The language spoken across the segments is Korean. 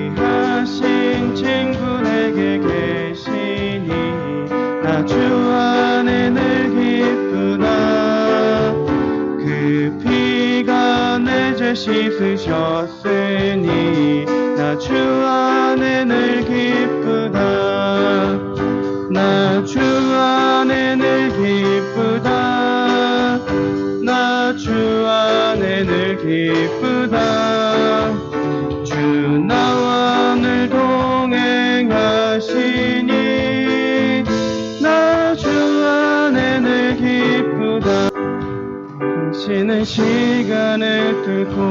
귀하신 친구 내게 계시니 나 주 안에 늘 기쁘다. 그 피가 내 죄 씻으셨으니 나 주 안에 늘 기쁘다. 나 주 안에 늘 기쁘다. 나 주 안에 늘 기쁘다. 주 나와 늘 동행하시니 나 주 안에 늘 기쁘다. 당신은 시간을 뚫고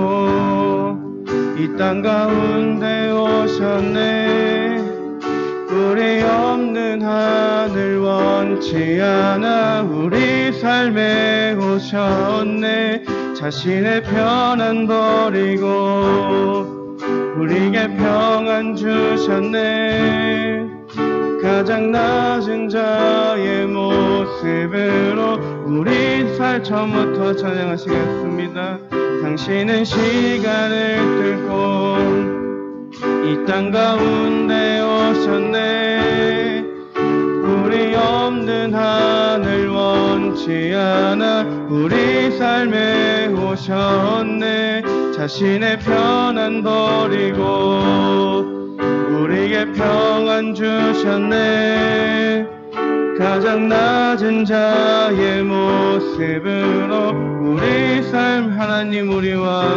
이 땅 가운데 오셨네. 우리 없는 하늘 원치 않아 우리 삶에 오셨네. 자신의 편안 버리고 우리에게 평안 주셨네. 가장 낮은 자의 모습으로 우리 살 처음부터 찬양하시겠습니다. 당신은 시간을 뚫고 이 땅 가운데 오셨네. 우리 없는 하늘 원치 않아 우리 삶에 오셨네. 자신의 편안 버리고 우리에게 평안 주셨네. 가장 낮은 자의 모습으로 우리 삶 하나님 우리와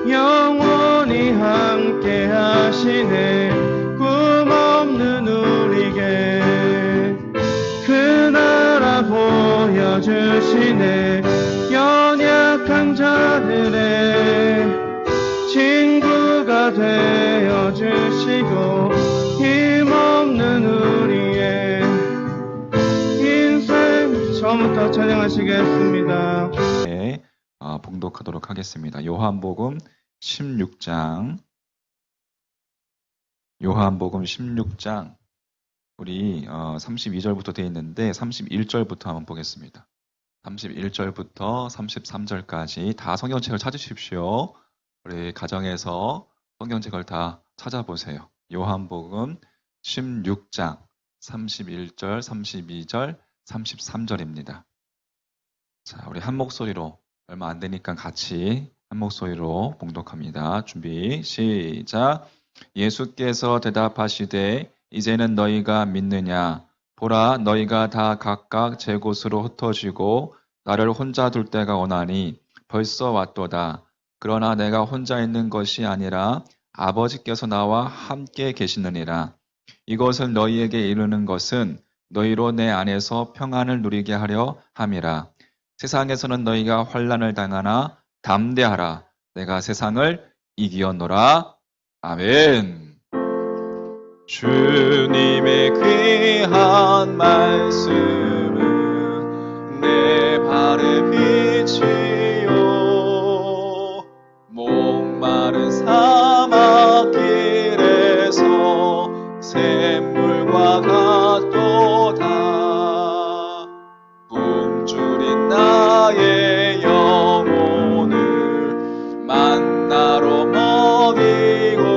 영원히 함께 하시네. 꿈 없는 우리에게 그 나라 보여주시네. 연약한 자들의 친구가 되어주시고 힘없는 우리의 인생 처음부터 찬양하시겠습니다. 네, 봉독하도록 하겠습니다. 요한복음 16장 우리 32절부터 되어 있는데 31절부터 한번 보겠습니다. 31절부터 33절까지 다 성경책을 찾으십시오. 우리 가정에서 성경책을 다 찾아보세요. 요한복음 16장 31절, 32절, 33절입니다. 자, 우리 한 목소리로 얼마 안 되니까 같이 한 목소리로 봉독합니다. 준비, 시작. 예수께서 대답하시되 이제는 너희가 믿느냐? 보라, 너희가 다 각각 제 곳으로 흩어지고 나를 혼자 둘 때가 오나니 벌써 왔도다. 그러나 내가 혼자 있는 것이 아니라 아버지께서 나와 함께 계시느니라. 이것을 너희에게 이르는 것은 너희로 내 안에서 평안을 누리게 하려 함이라. 세상에서는 너희가 환난을 당하나 담대하라. 내가 세상을 이기었노라. 아멘. 주님의 귀한 말씀은 내 발의 빛이요 목마른 사막길에서 샘물과 같도다. 굶주린 나의 영혼을 만나러 먹이고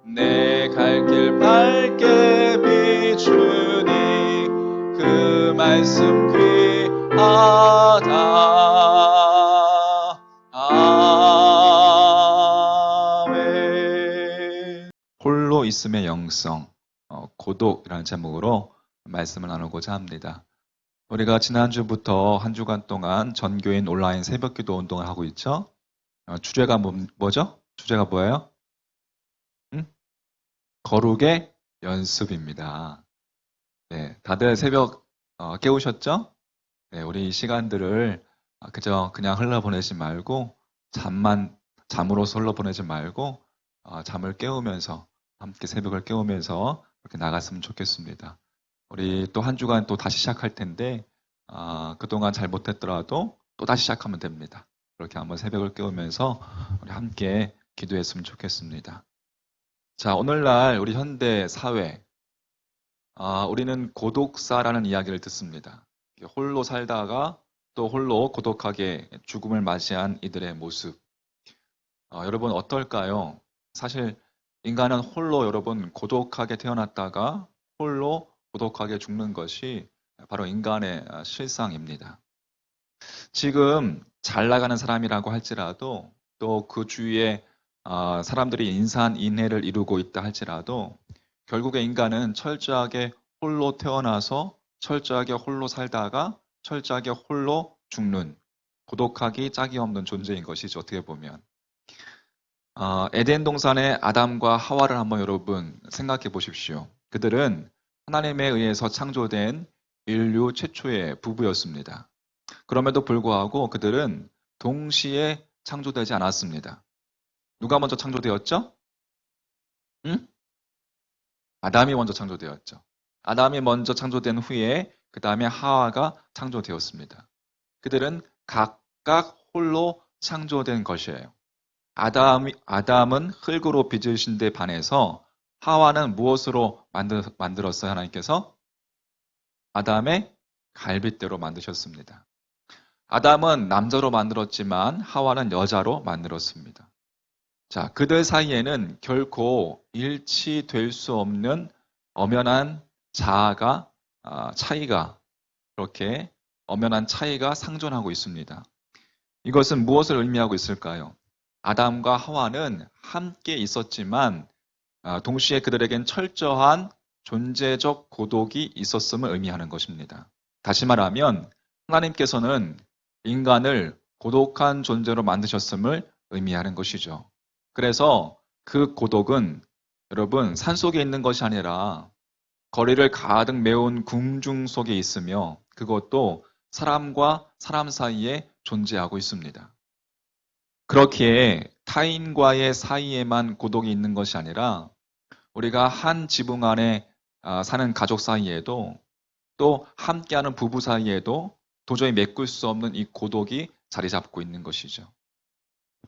내 갈 길 밝게 비추니 그 말씀 귀하다. 아멘. 홀로 있음의 영성, 고독이라는 제목으로 말씀을 나누고자 합니다. 우리가 지난주부터 한 주간 동안 전교인 온라인 새벽기도 운동을 하고 있죠. 주제가 뭐죠? 주제가 뭐예요? 거룩의 연습입니다. 네, 다들 새벽 깨우셨죠? 네, 우리 이 시간들을 그저 그냥 흘러보내지 말고 잠으로서 흘러보내지 말고 잠을 깨우면서 함께 새벽을 깨우면서 이렇게 나갔으면 좋겠습니다. 우리 또 한 주간 또 다시 시작할 텐데 그동안 잘 못했더라도 또 다시 시작하면 됩니다. 그렇게 한번 새벽을 깨우면서 우리 함께 기도했으면 좋겠습니다. 자, 오늘날 우리 현대 사회, 우리는 고독사라는 이야기를 듣습니다. 홀로 살다가 또 홀로 고독하게 죽음을 맞이한 이들의 모습. 여러분 어떨까요? 사실 인간은 홀로 여러분 고독하게 태어났다가 홀로 고독하게 죽는 것이 바로 인간의 실상입니다. 지금 잘 나가는 사람이라고 할지라도 또 그 주위에 사람들이 인산인해를 이루고 있다 할지라도 결국에 인간은 철저하게 홀로 태어나서 철저하게 홀로 살다가 철저하게 홀로 죽는 고독하기 짝이 없는 존재인 것이죠. 어떻게 보면. 에덴 동산의 아담과 하와를 한번 여러분 생각해 보십시오. 그들은 하나님에 의해서 창조된 인류 최초의 부부였습니다. 그럼에도 불구하고 그들은 동시에 창조되지 않았습니다. 누가 먼저 창조되었죠? 아담이 먼저 창조되었죠. 아담이 먼저 창조된 후에 그 다음에 하와가 창조되었습니다. 그들은 각각 홀로 창조된 것이에요. 아담은 흙으로 빚으신 데 반해서 하와는 무엇으로 만들었어요? 하나님께서 아담의 갈빗대로 만드셨습니다. 아담은 남자로 만들었지만 하와는 여자로 만들었습니다. 자, 그들 사이에는 결코 일치될 수 없는 엄연한 차이가 그렇게 엄연한 차이가 상존하고 있습니다. 이것은 무엇을 의미하고 있을까요? 아담과 하와는 함께 있었지만 동시에 그들에겐 철저한 존재적 고독이 있었음을 의미하는 것입니다. 다시 말하면 하나님께서는 인간을 고독한 존재로 만드셨음을 의미하는 것이죠. 그래서 그 고독은 여러분 산속에 있는 것이 아니라 거리를 가득 메운 궁중 속에 있으며 그것도 사람과 사람 사이에 존재하고 있습니다. 그렇기에 타인과의 사이에만 고독이 있는 것이 아니라 우리가 한 지붕 안에 사는 가족 사이에도 또 함께하는 부부 사이에도 도저히 메꿀 수 없는 이 고독이 자리 잡고 있는 것이죠.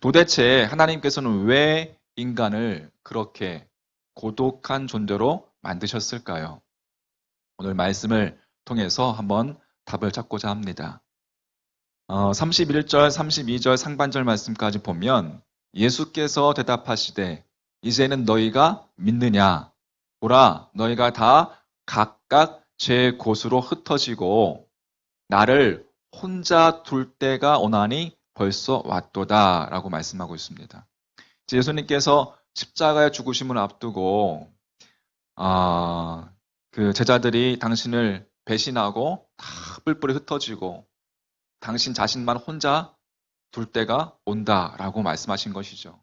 도대체 하나님께서는 왜 인간을 그렇게 고독한 존재로 만드셨을까요? 오늘 말씀을 통해서 한번 답을 찾고자 합니다. 31절, 32절 상반절 말씀까지 보면 예수께서 대답하시되 이제는 너희가 믿느냐? 보라, 너희가 다 각각 제 곳으로 흩어지고 나를 혼자 둘 때가 오나니 벌써 왔도다 라고 말씀하고 있습니다. 예수님께서 십자가의 죽으심을 앞두고 그 제자들이 당신을 배신하고 다 뿔뿔이 흩어지고 당신 자신만 혼자 둘 때가 온다라고 말씀하신 것이죠.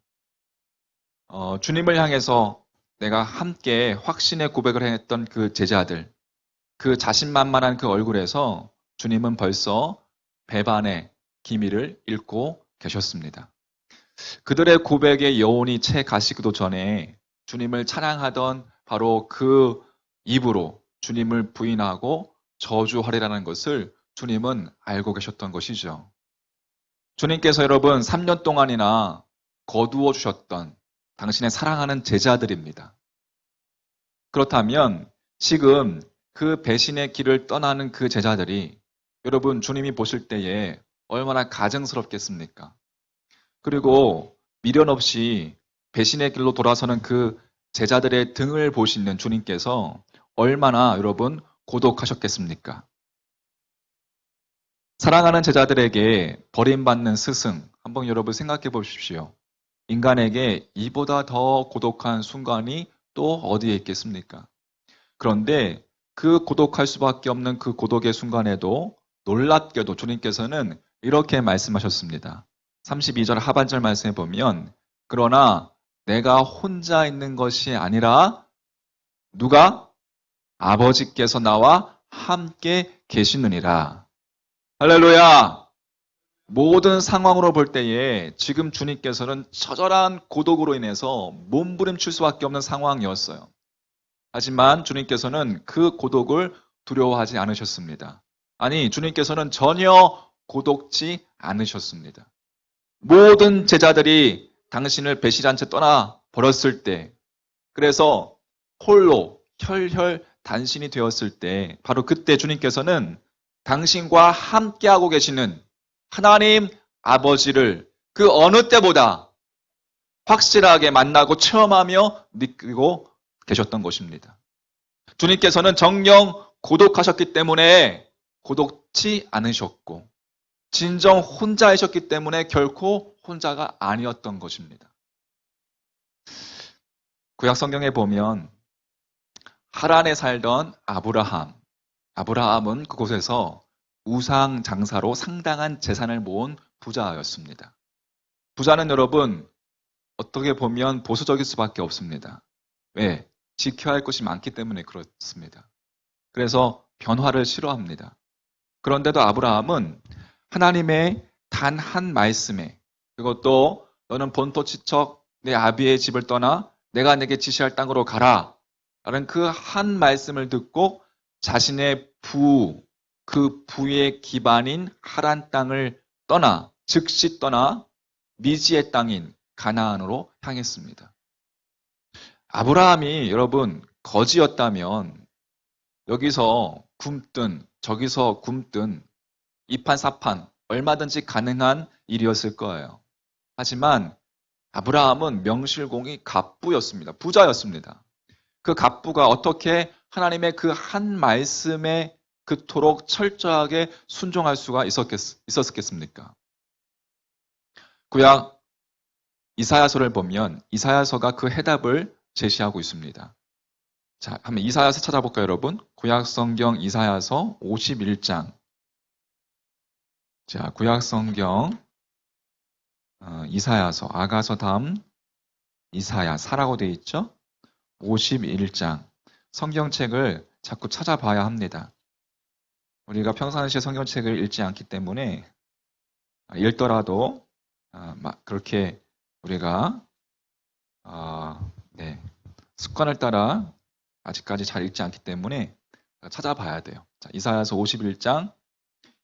주님을 향해서 내가 함께 확신의 고백을 했던 그 제자들, 그 자신만만한 그 얼굴에서 주님은 벌써 배반의 기미를 읽고 계셨습니다. 그들의 고백의 여운이 채 가시기도 전에 주님을 찬양하던 바로 그 입으로 주님을 부인하고 저주하리라는 것을 주님은 알고 계셨던 것이죠. 주님께서 여러분 3년 동안이나 거두어 주셨던 당신의 사랑하는 제자들입니다. 그렇다면 지금 그 배신의 길을 떠나는 그 제자들이 여러분 주님이 보실 때에 얼마나 가증스럽겠습니까? 그리고 미련 없이 배신의 길로 돌아서는 그 제자들의 등을 보시는 주님께서 얼마나 여러분 고독하셨겠습니까? 사랑하는 제자들에게 버림받는 스승, 한번 여러분 생각해 보십시오. 인간에게 이보다 더 고독한 순간이 또 어디에 있겠습니까? 그런데 그 고독할 수밖에 없는 그 고독의 순간에도 놀랍게도 주님께서는 이렇게 말씀하셨습니다. 32절 하반절 말씀에 보면 그러나 내가 혼자 있는 것이 아니라 누가? 아버지께서 나와 함께 계시느니라. 할렐루야! 모든 상황으로 볼 때에 지금 주님께서는 처절한 고독으로 인해서 몸부림칠 수밖에 없는 상황이었어요. 하지만 주님께서는 그 고독을 두려워하지 않으셨습니다. 아니, 주님께서는 전혀 고독지 않으셨습니다. 모든 제자들이 당신을 배신한 채 떠나 버렸을 때, 그래서 홀로 단신이 되었을 때, 바로 그때 주님께서는 당신과 함께하고 계시는 하나님 아버지를 그 어느 때보다 확실하게 만나고 체험하며 느끼고 계셨던 것입니다. 주님께서는 정녕 고독하셨기 때문에 고독치 않으셨고, 진정 혼자이셨기 때문에 결코 혼자가 아니었던 것입니다. 구약 성경에 보면 하란에 살던 아브라함은 그곳에서 우상 장사로 상당한 재산을 모은 부자였습니다. 부자는 여러분 어떻게 보면 보수적일 수밖에 없습니다. 왜? 지켜야 할 것이 많기 때문에 그렇습니다. 그래서 변화를 싫어합니다. 그런데도 아브라함은 하나님의 단 한 말씀에, 그것도 너는 본토 치척 내 아비의 집을 떠나 내가 내게 지시할 땅으로 가라 라는 그 한 말씀을 듣고 자신의 그 부의 기반인 하란 땅을 즉시 떠나 미지의 땅인 가나안으로 향했습니다. 아브라함이 여러분 거지였다면 여기서 굶든 저기서 굶든 이판사판 얼마든지 가능한 일이었을 거예요. 하지만 아브라함은 명실공히 갑부였습니다. 부자였습니다. 그 갑부가 어떻게 하나님의 그 한 말씀에 그토록 철저하게 순종할 수가 있었겠습니까? 구약 이사야서를 보면 이사야서가 그 해답을 제시하고 있습니다. 자, 한번 이사야서 찾아볼까요, 여러분? 구약 성경 이사야서 51장. 자, 구약 성경 이사야서, 아가서 다음 이사야사라고 되어 있죠? 51장. 성경책을 자꾸 찾아봐야 합니다. 우리가 평상시에 성경책을 읽지 않기 때문에 읽더라도 그렇게 우리가 습관을 따라 아직까지 잘 읽지 않기 때문에 찾아봐야 돼요. 자, 이사야서 51장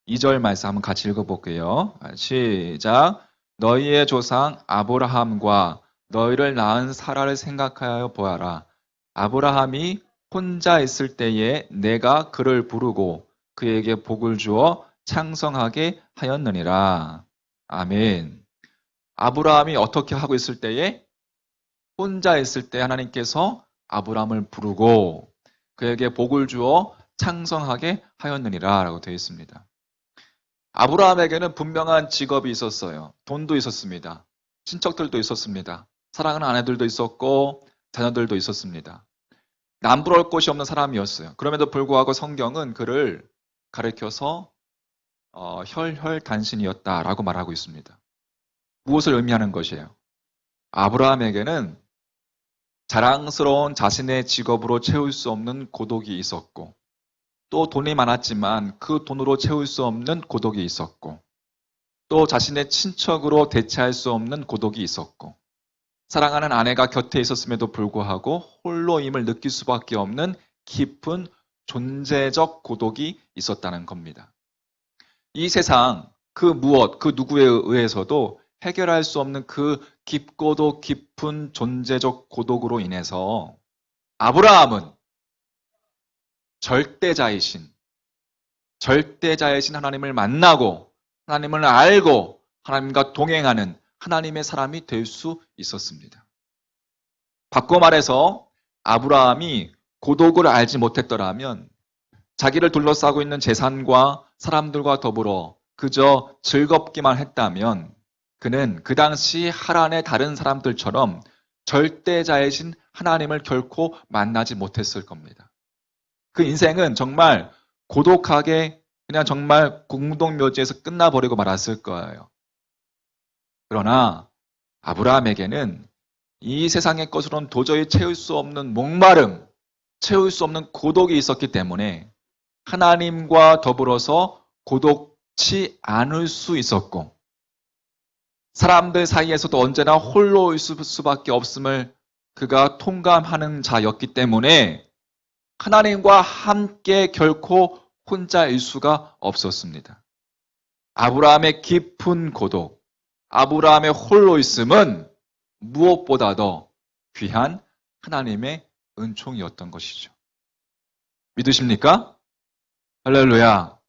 2절 말씀 한번 같이 읽어볼게요. 시작. 너희의 조상 아브라함과 너희를 낳은 사라를 생각하여 보아라. 아브라함이 혼자 있을 때에 내가 그를 부르고 그에게 복을 주어 창성하게 하였느니라. 아멘. 아브라함이 어떻게 하고 있을 때에? 혼자 있을 때 하나님께서 아브라함을 부르고 그에게 복을 주어 창성하게 하였느니라 라고 되어 있습니다. 아브라함에게는 분명한 직업이 있었어요. 돈도 있었습니다. 친척들도 있었습니다. 사랑하는 아내들도 있었고 자녀들도 있었습니다. 남부러울 곳이 없는 사람이었어요. 그럼에도 불구하고 성경은 그를 가리켜서 혈혈단신이었다라고 말하고 있습니다. 무엇을 의미하는 것이에요? 아브라함에게는 자랑스러운 자신의 직업으로 채울 수 없는 고독이 있었고, 또 돈이 많았지만 그 돈으로 채울 수 없는 고독이 있었고, 또 자신의 친척으로 대체할 수 없는 고독이 있었고, 사랑하는 아내가 곁에 있었음에도 불구하고 홀로임을 느낄 수밖에 없는 깊은 존재적 고독이 있었다는 겁니다. 이 세상 그 누구에 의해서도 해결할 수 없는 그 깊고도 깊은 존재적 고독으로 인해서 아브라함은 절대자이신 하나님을 만나고 하나님을 알고 하나님과 동행하는 하나님의 사람이 될 수 있었습니다. 바꿔 말해서 아브라함이 고독을 알지 못했더라면 자기를 둘러싸고 있는 재산과 사람들과 더불어 그저 즐겁기만 했다면 그는 그 당시 하란의 다른 사람들처럼 절대자이신 하나님을 결코 만나지 못했을 겁니다. 그 인생은 정말 고독하게 그냥 정말 공동묘지에서 끝나버리고 말았을 거예요. 그러나 아브라함에게는 이 세상의 것으로는 도저히 채울 수 없는 목마름, 채울 수 없는 고독이 있었기 때문에 하나님과 더불어서 고독치 않을 수 있었고, 사람들 사이에서도 언제나 홀로 있을 수밖에 없음을 그가 통감하는 자였기 때문에 하나님과 함께 결코 혼자일 수가 없었습니다. 아브라함의 깊은 고독, 아브라함의 홀로 있음은 무엇보다 더 귀한 하나님의 은총이었던 것이죠. 믿으십니까? 할렐루야.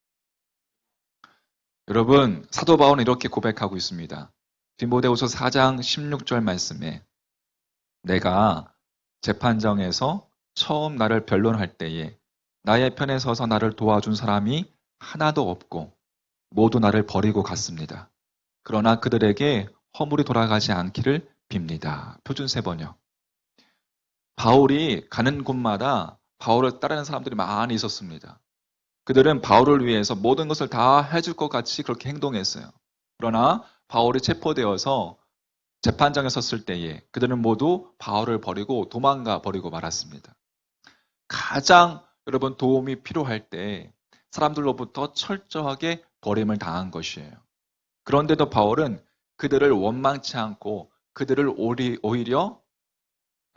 여러분, 사도 바울은 이렇게 고백하고 있습니다. 디모데후서 4장 16절 말씀에 내가 재판정에서 처음 나를 변론할 때에 나의 편에 서서 나를 도와준 사람이 하나도 없고 모두 나를 버리고 갔습니다. 그러나 그들에게 허물이 돌아가지 않기를 빕니다. 표준세 번역. 바울이 가는 곳마다 바울을 따르는 사람들이 많이 있었습니다. 그들은 바울을 위해서 모든 것을 다 해줄 것 같이 그렇게 행동했어요. 그러나 바울이 체포되어서 재판장에 섰을 때에 그들은 모두 바울을 버리고 도망가 버리고 말았습니다. 가장 여러분 도움이 필요할 때 사람들로부터 철저하게 버림을 당한 것이에요. 그런데도 바울은 그들을 원망치 않고 그들을 오히려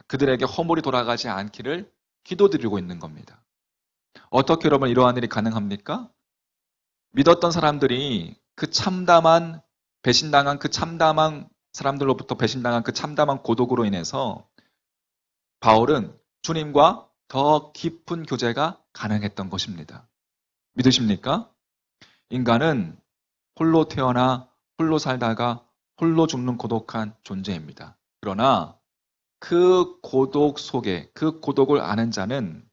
그들에게 허물이 돌아가지 않기를 기도드리고 있는 겁니다. 어떻게 여러분 이러한 일이 가능합니까? 믿었던 사람들이 그 참담한 배신당한 그 참담한 사람들로부터 배신당한 그 참담한 고독으로 인해서 바울은 주님과 더 깊은 교제가 가능했던 것입니다. 믿으십니까? 인간은 홀로 태어나 홀로 살다가 홀로 죽는 고독한 존재입니다. 그러나 그 고독 속에 그 고독을 아는 자는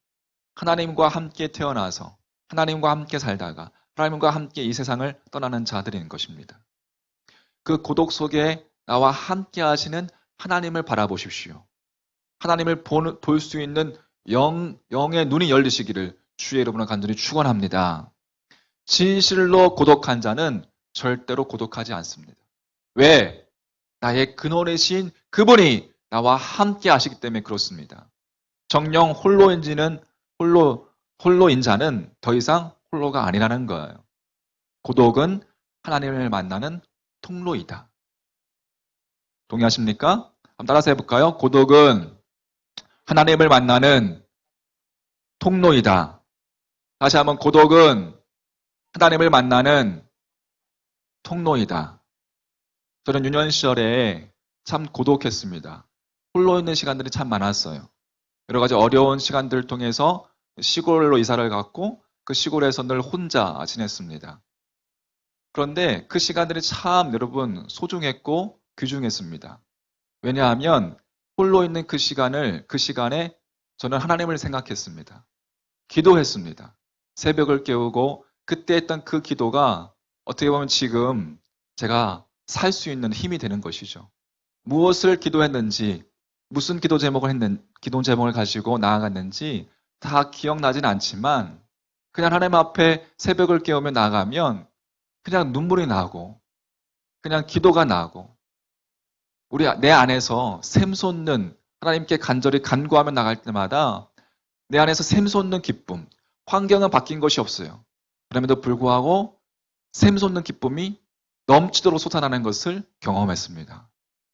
하나님과 함께 태어나서 하나님과 함께 살다가 하나님과 함께 이 세상을 떠나는 자들인 것입니다. 그 고독 속에 나와 함께 하시는 하나님을 바라보십시오. 하나님을 볼 수 있는 영의 눈이 열리시기를 주의 이름으로 간절히 축원합니다. 진실로 고독한 자는 절대로 고독하지 않습니다. 왜? 나의 근원이신 그분이 나와 함께 하시기 때문에 그렇습니다. 정령 홀로인 자는 더 이상 홀로가 아니라는 거예요. 고독은 하나님을 만나는 통로이다. 동의하십니까? 한번 따라서 해볼까요? 고독은 하나님을 만나는 통로이다. 다시 한번 고독은 하나님을 만나는 통로이다. 저는 유년 시절에 참 고독했습니다. 홀로 있는 시간들이 참 많았어요. 여러 가지 어려운 시간들을 통해서 시골로 이사를 갔고 그 시골에서 늘 혼자 지냈습니다. 그런데 그 시간들이 참 여러분 소중했고 귀중했습니다. 왜냐하면 홀로 있는 그 시간에 저는 하나님을 생각했습니다. 기도했습니다. 새벽을 깨우고 그때 했던 그 기도가 어떻게 보면 지금 제가 살 수 있는 힘이 되는 것이죠. 무엇을 기도했는지, 무슨 기도 제목을 가지고 나아갔는지 다 기억나진 않지만 그냥 하나님 앞에 새벽을 깨우며 나가면 그냥 눈물이 나고 그냥 기도가 나고 내 안에서 샘솟는 하나님께 간절히 간구하며 나갈 때마다 내 안에서 샘솟는 기쁨, 환경은 바뀐 것이 없어요. 그럼에도 불구하고 샘솟는 기쁨이 넘치도록 솟아나는 것을 경험했습니다.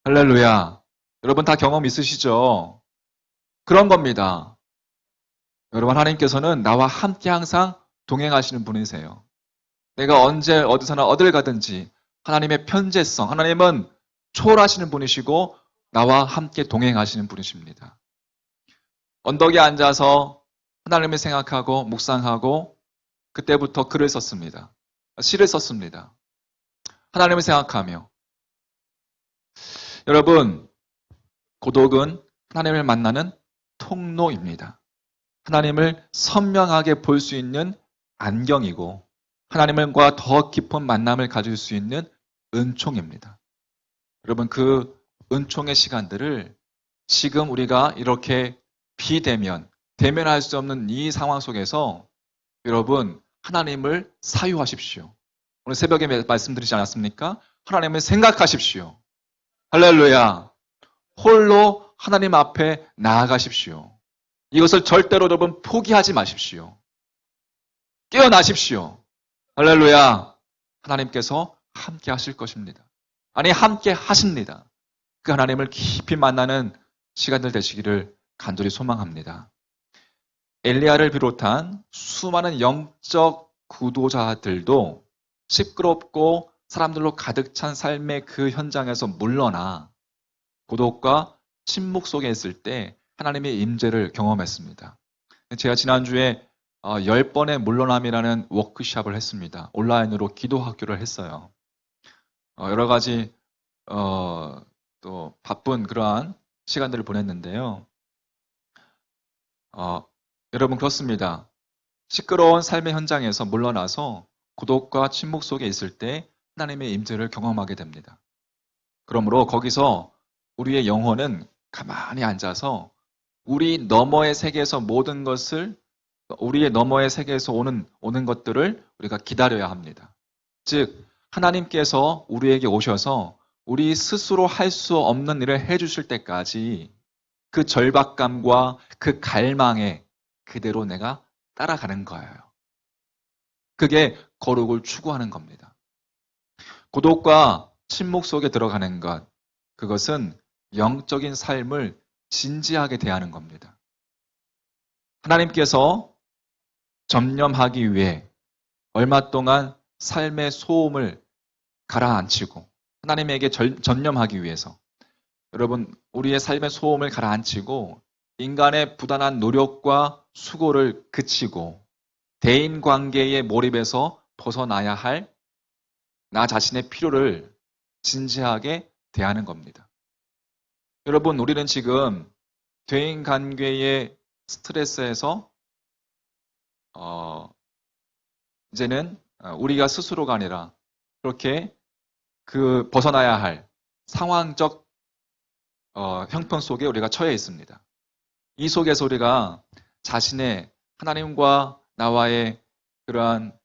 할렐루야. 여러분 다 경험 있으시죠? 그런 겁니다. 여러분 하나님께서는 나와 함께 항상 동행하시는 분이세요. 내가 언제 어디서나 어딜 가든지 하나님의 편재성, 하나님은 초월하시는 분이시고 나와 함께 동행하시는 분이십니다. 언덕에 앉아서 하나님을 생각하고 묵상하고 그때부터 글을 썼습니다. 시를 썼습니다. 하나님을 생각하며. 여러분, 고독은 하나님을 만나는 통로입니다. 하나님을 선명하게 볼 수 있는 안경이고 하나님과 더 깊은 만남을 가질 수 있는 은총입니다. 여러분 그 은총의 시간들을 지금 우리가 이렇게 대면할 수 없는 이 상황 속에서 여러분 하나님을 사유하십시오. 오늘 새벽에 말씀드리지 않았습니까? 하나님을 생각하십시오. 할렐루야. 홀로 하나님 앞에 나아가십시오. 이것을 절대로 여러분 포기하지 마십시오. 깨어나십시오. 할렐루야. 하나님께서 함께 하실 것입니다. 아니 함께 하십니다. 그 하나님을 깊이 만나는 시간들 되시기를 간절히 소망합니다. 엘리야를 비롯한 수많은 영적 구도자들도 시끄럽고 사람들로 가득 찬 삶의 그 현장에서 물러나 고독과 침묵 속에 있을 때 하나님의 임재를 경험했습니다. 제가 지난주에 10번의 물러남이라는 워크숍을 했습니다. 온라인으로 기도 학교를 했어요. 여러 가지 또 바쁜 그러한 시간들을 보냈는데요. 여러분 그렇습니다. 시끄러운 삶의 현장에서 물러나서 고독과 침묵 속에 있을 때 하나님의 임재를 경험하게 됩니다. 그러므로 거기서 우리의 영혼은 가만히 앉아서 우리 너머의 세계에서 모든 것을 우리의 너머의 세계에서 오는 것들을 우리가 기다려야 합니다. 즉 하나님께서 우리에게 오셔서 우리 스스로 할 수 없는 일을 해주실 때까지 그 절박감과 그 갈망에 그대로 내가 따라가는 거예요. 그게 거룩을 추구하는 겁니다. 고독과 침묵 속에 들어가는 것, 그것은 영적인 삶을 진지하게 대하는 겁니다. 하나님께서 점령하기 위해 얼마 동안 삶의 소음을 가라앉히고 하나님에게 전념하기 위해서 여러분 우리의 삶의 소음을 가라앉히고 인간의 부단한 노력과 수고를 그치고 대인관계에 몰입해서 벗어나야 할 나 자신의 필요를 진지하게 대하는 겁니다. 여러분 우리는 지금 대인관계의 스트레스에서 이제는 우리가 스스로가 아니라 그렇게 그 벗어나야 할 상황적 형편 속에 우리가 처해 있습니다. 이 속에서 우리가 자신의 하나님과 나와의 그러한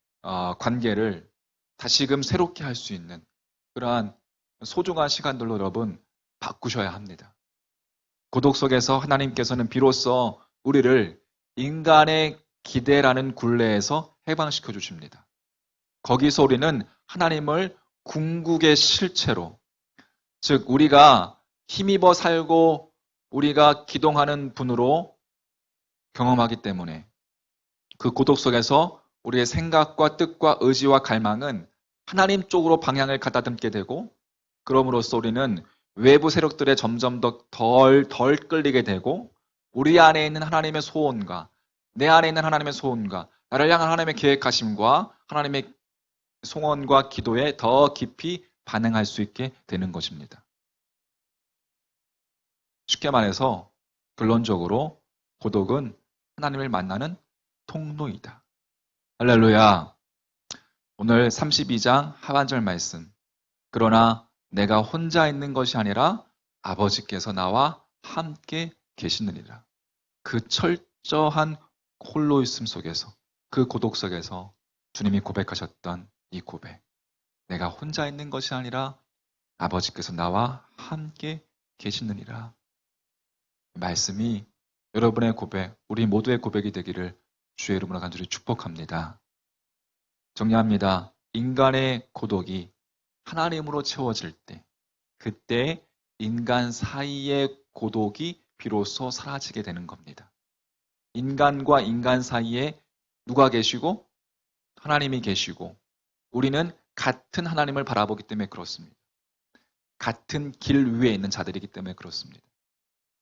관계를 다시금 새롭게 할 수 있는 그러한 소중한 시간들로 여러분 바꾸셔야 합니다. 고독 속에서 하나님께서는 비로소 우리를 인간의 기대라는 굴레에서 해방시켜 주십니다. 거기서 우리는 하나님을 궁극의 실체로, 즉 우리가 힘입어 살고 우리가 기동하는 분으로 경험하기 때문에 그 고독 속에서 우리의 생각과 뜻과 의지와 갈망은 하나님 쪽으로 방향을 가다듬게 되고 그럼으로써 우리는 외부 세력들에 점점 더 덜 끌리게 되고 우리 안에 있는 하나님의 소원과 내 안에 있는 하나님의 소원과 나를 향한 하나님의 계획하심과 하나님의 송원과 기도에 더 깊이 반응할 수 있게 되는 것입니다. 쉽게 말해서 결론적으로 고독은 하나님을 만나는 통로이다. 할렐루야. 오늘 32장 하반절 말씀. 그러나 내가 혼자 있는 것이 아니라 아버지께서 나와 함께 계시느니라. 그 철저한 홀로 있음 속에서 그 고독 속에서 주님이 고백하셨던 이 고백. 내가 혼자 있는 것이 아니라 아버지께서 나와 함께 계시느니라. 말씀이 여러분의 고백, 우리 모두의 고백이 되기를 주의 이름으로 간절히 축복합니다. 정리합니다. 인간의 고독이 하나님으로 채워질 때, 그때 인간 사이의 고독이 비로소 사라지게 되는 겁니다. 인간과 인간 사이에 누가 계시고 하나님이 계시고 우리는 같은 하나님을 바라보기 때문에 그렇습니다. 같은 길 위에 있는 자들이기 때문에 그렇습니다.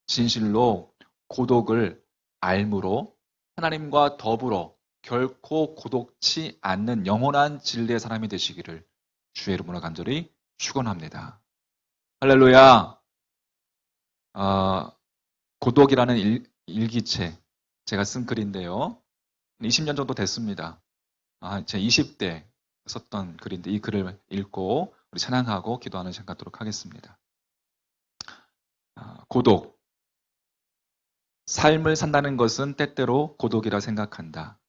진실로 고독을 알므로 하나님과 더불어 결코 고독치 않는 영원한 진리의 사람이 되시기를 주의 이름으로 간절히 축원합니다. 할렐루야. 고독이라는 일기체 제가 쓴 글인데요. 20년 정도 됐습니다. 제 20대 썼던 글인데 이 글을 읽고 우리 찬양하고 기도하는 시간 갖도록 하겠습니다. 고독. 삶을 산다는 것은 때때로 고독이라 생각한다.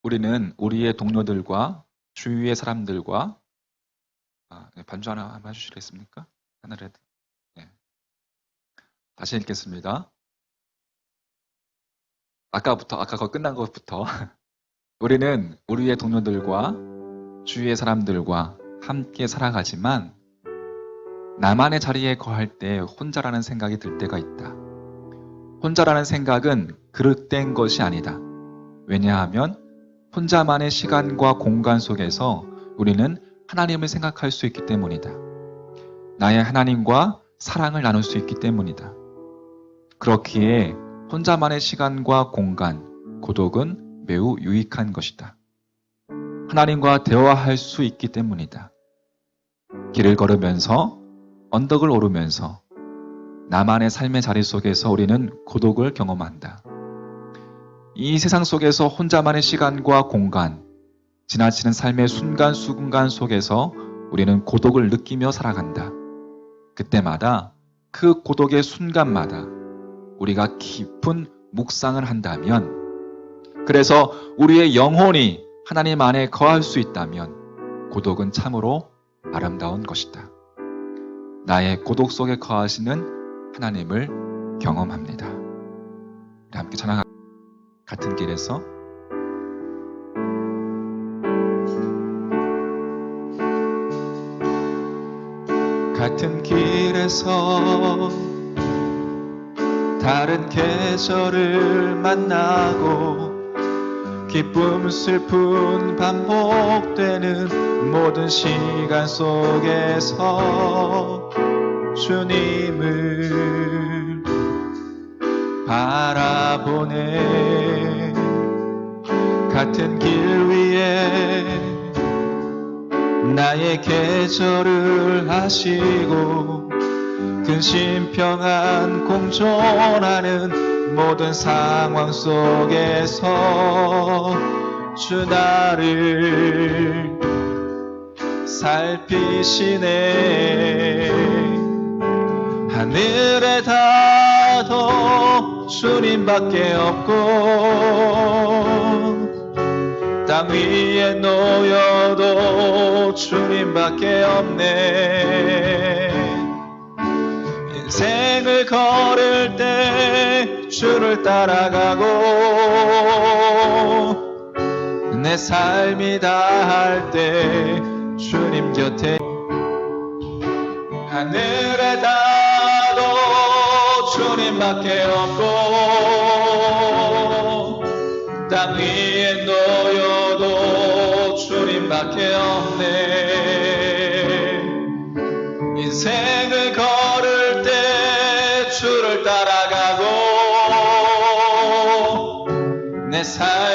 우리는 우리의 동료들과 주위의 사람들과 반주 하나 한번 해주시겠습니까? 하늘에도. 네. 다시 읽겠습니다. 아까 그거 끝난 것부터 우리는 우리의 동료들과 주위의 사람들과 함께 살아가지만 나만의 자리에 거할 때 혼자라는 생각이 들 때가 있다. 혼자라는 생각은 그릇된 것이 아니다. 왜냐하면 혼자만의 시간과 공간 속에서 우리는 하나님을 생각할 수 있기 때문이다. 나의 하나님과 사랑을 나눌 수 있기 때문이다. 그렇기에 혼자만의 시간과 공간, 고독은 매우 유익한 것이다. 하나님과 대화할 수 있기 때문이다. 길을 걸으면서, 언덕을 오르면서 나만의 삶의 자리 속에서 우리는 고독을 경험한다. 이 세상 속에서 혼자만의 시간과 공간, 지나치는 삶의 순간순간 속에서 우리는 고독을 느끼며 살아간다. 그때마다 그 고독의 순간마다 우리가 깊은 묵상을 한다면, 그래서 우리의 영혼이 하나님 안에 거할 수 있다면 고독은 참으로 아름다운 것이다. 나의 고독 속에 거하시는 하나님을 경험합니다. 우리 함께 찬양합니다. 같은 길에서 같은 길에서 다른 계절을 만나고 기쁨 슬픔 반복되는 모든 시간 속에서 주님을 바라보네. 같은 길 위에 나의 계절을 하시고 근심 평안 공존하는 모든 상황 속에서 주 나를 살피시네. 하늘에 닿아도 주님밖에 없고 땅 위에 놓여도 주님밖에 없네. 인생을 걸을 때 주를 따라가고 내 삶이 다할 때 주님 곁에 하늘에 닿아도 주님밖에 없고 땅 위에 놓여도 주님밖에 없네. 인생을 걸을 때 주를 따라가고 내 삶